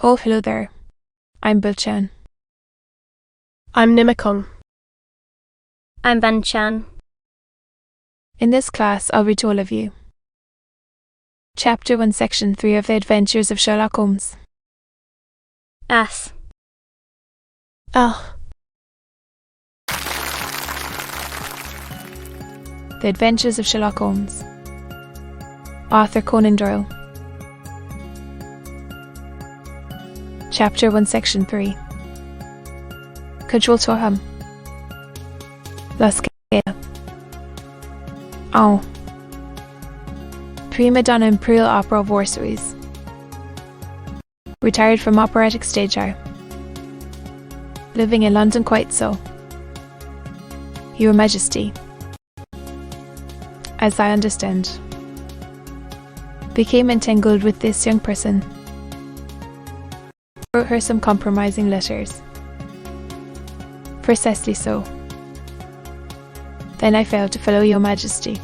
Oh, hello there. I'm Bilchan. I'm Nimacong. I'm Banchan. In this class, I'll read to all of you. Chapter 1, Section 3 of The Adventures of Sherlock Holmes. As. Ah. The Adventures of Sherlock Holmes. Author Conan Doyle. Chapter 1, Section 3. Control Torham. Las Gale. Oh. Prima donna Imperial Opera of Warsaws. Retired from operatic stage art. Living in London quite so. Your Majesty. As I understand. Became entangled with this young person. Wrote her some compromising letters. Precisely so. Then I failed to follow Your Majesty.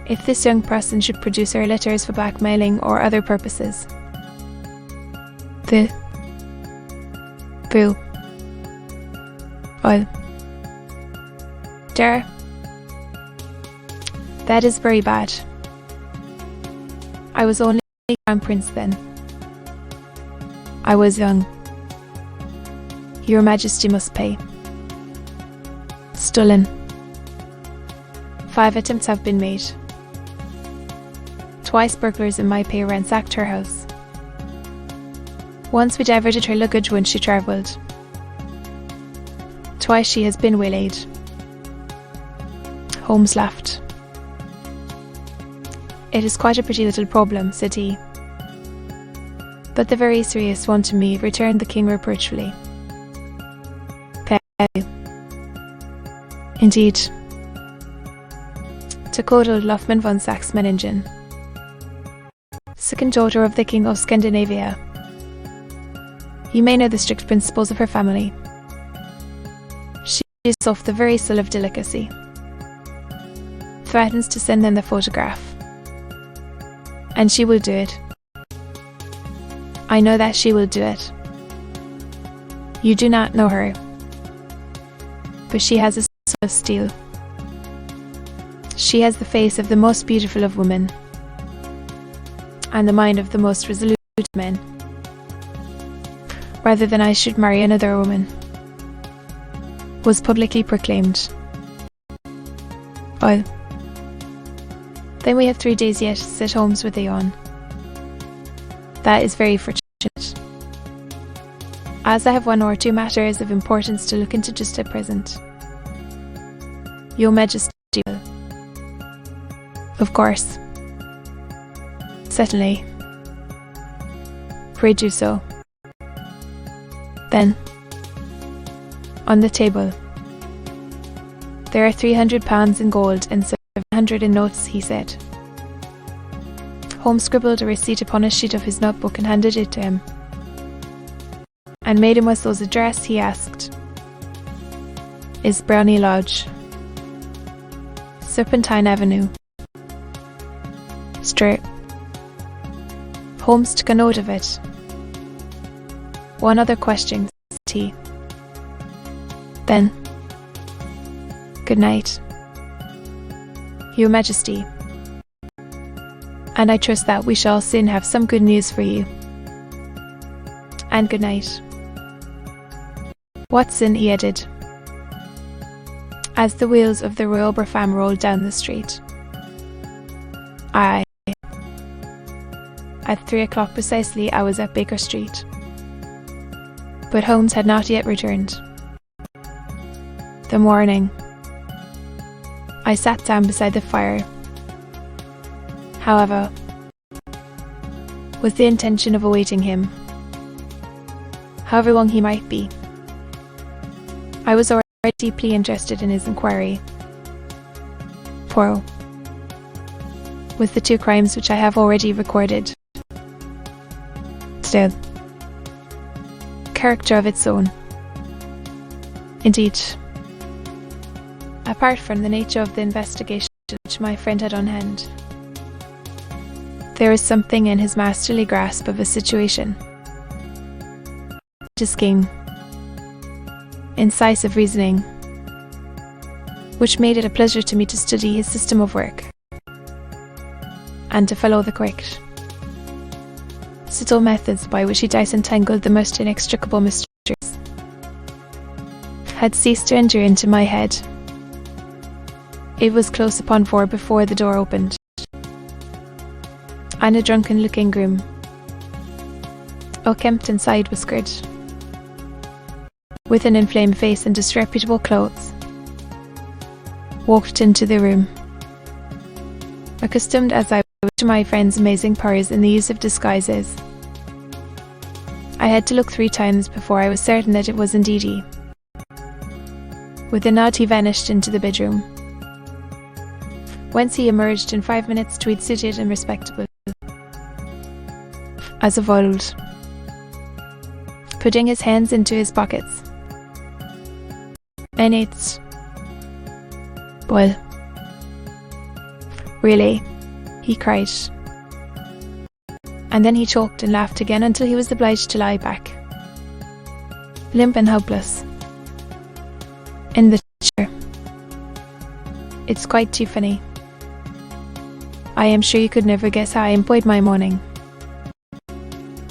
If this young person should produce her letters for blackmailing or other purposes. Boo. Well. Dare. That is very bad. I was only a crown prince then. I was young. Your Majesty must pay. Stolen. 5 attempts have been made. Twice burglars in my pay ransacked her house. Once we diverted her luggage when she travelled. Twice she has been waylaid. Holmes laughed. It is quite a pretty little problem, said he. But the very serious one to me, returned the king reproachfully. Indeed. To quote old Lofman von Saxe-Meiningen, second daughter of the King of Scandinavia. You may know the strict principles of her family. She is off the very soul of delicacy. Threatens to send them the photograph. And she will do it. I know that she will do it. You do not know her. But she has a soul of steel. She has the face of the most beautiful of women. And the mind of the most resolute of men. Rather than I should marry another woman. Was publicly proclaimed. Well. Then we have 3 days yet, said Holmes with a yawn. That is very fortunate. As I have 1 or 2 matters of importance to look into just at present. Your Majesty will. Of course. Certainly. Pray do so. Then. On the table. There are £300 in gold and 700 in notes, he said. Holmes scribbled a receipt upon a sheet of his notebook and handed it to him. And Mademoiselle's address, he asked. Is Brownie Lodge. Serpentine Avenue. Straight. Holmes took a note of it. 1 other question, said he. Then. Good night. Your Majesty. And I trust that we shall soon have some good news for you. And good night. Watson, he added, as the wheels of the Royal Brougham rolled down the street. Aye. At 3 o'clock precisely I was at Baker Street. But Holmes had not yet returned. The morning. I sat down beside the fire. However, with the intention of awaiting him, however long he might be. I was already deeply interested in his inquiry. Poirot. With the 2 crimes which I have already recorded. Still. Character of its own. Indeed. Apart from the nature of the investigation which my friend had on hand. There was something in his masterly grasp of a situation. His keen, incisive reasoning, which made it a pleasure to me to study his system of work and to follow the correct, subtle methods by which he disentangled the most inextricable mysteries, had ceased to enter into my head. It was close upon 4 before the door opened, and a drunken-looking groom, unkempt and side-whiskered, with an inflamed face and disreputable clothes, walked into the room. Accustomed as I was to my friend's amazing powers in the use of disguises, I had to look 3 times before I was certain that it was indeed he. With a nod he vanished into the bedroom, whence he emerged in 5 minutes tweed-suited and respectable, as of old, putting his hands into his pockets. And it's... well, really, he cried. And then he choked and laughed again until he was obliged to lie back, limp and helpless, in the chair. It's quite too funny. I am sure you could never guess how I employed my morning.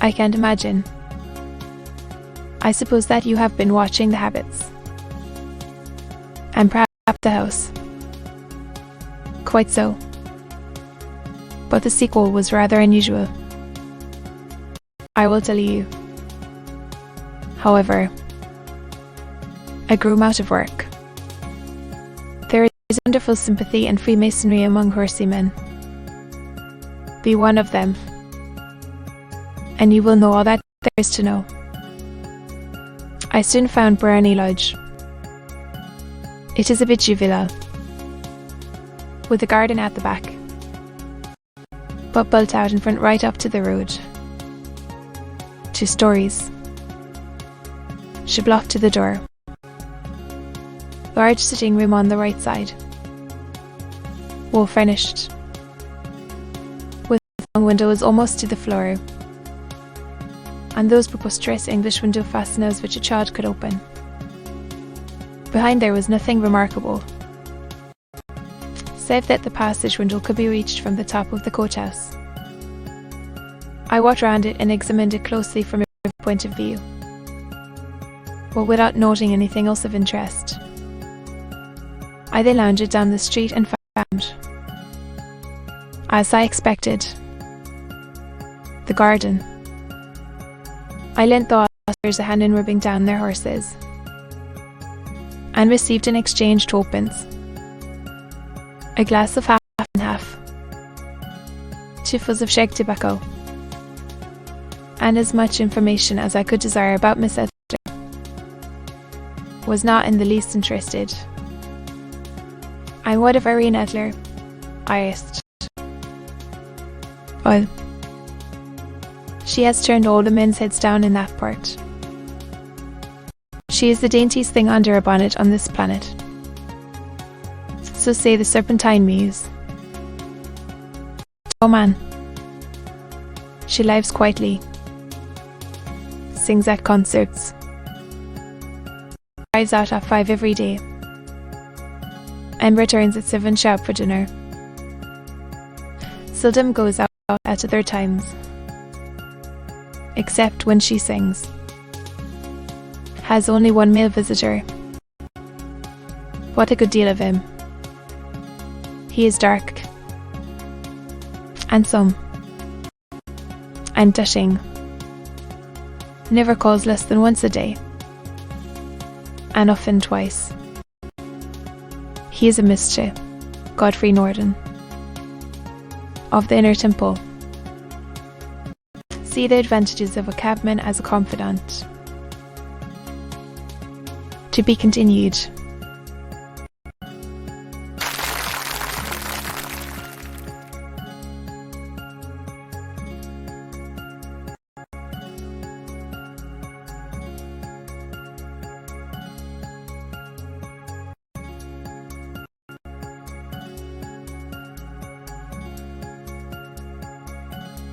I can't imagine. I suppose that you have been watching the habits, and perhaps the house. Quite so. But the sequel was rather unusual. I will tell you. However, I grew out of work. There is wonderful sympathy and Freemasonry among horsey men. Be one of them, and you will know all that there is to know. I soon found Brownie Lodge. It is a bit juvenile, with a garden at the back, but built out in front right up to the road. 2 stories. She blocked to the door. Large sitting room on the right side. Well furnished, with long windows almost to the floor, and those preposterous English window fasteners which a child could open. Behind there was nothing remarkable, save that the passage window could be reached from the top of the coach-house. I walked round it and examined it closely from every point of view, but without noting anything else of interest. I then lounged down the street and found, as I expected, the garden. I lent the officers a hand in rubbing down their horses, and received in exchange 2pence, a glass of half and half, 2 fuzz of shag tobacco, and as much information as I could desire about Miss Esther. Was not in the least interested. And what of Irene Adler? I asked. Well, she has turned all the men's heads down in that part. She is the daintiest thing under a bonnet on this planet. So say the Serpentine Muse. Oh man. She lives quietly, sings at concerts, drives out at 5 every day, and returns at 7 sharp for dinner. Seldom goes out at other times, except when she sings. Has only 1 male visitor. What a good deal of him. He is dark, handsome, and dashing. Never calls less than once a day, and often twice. He is a Mr. Godfrey Norden, of the Inner Temple. See the advantages of a cabman as a confidant. To be continued.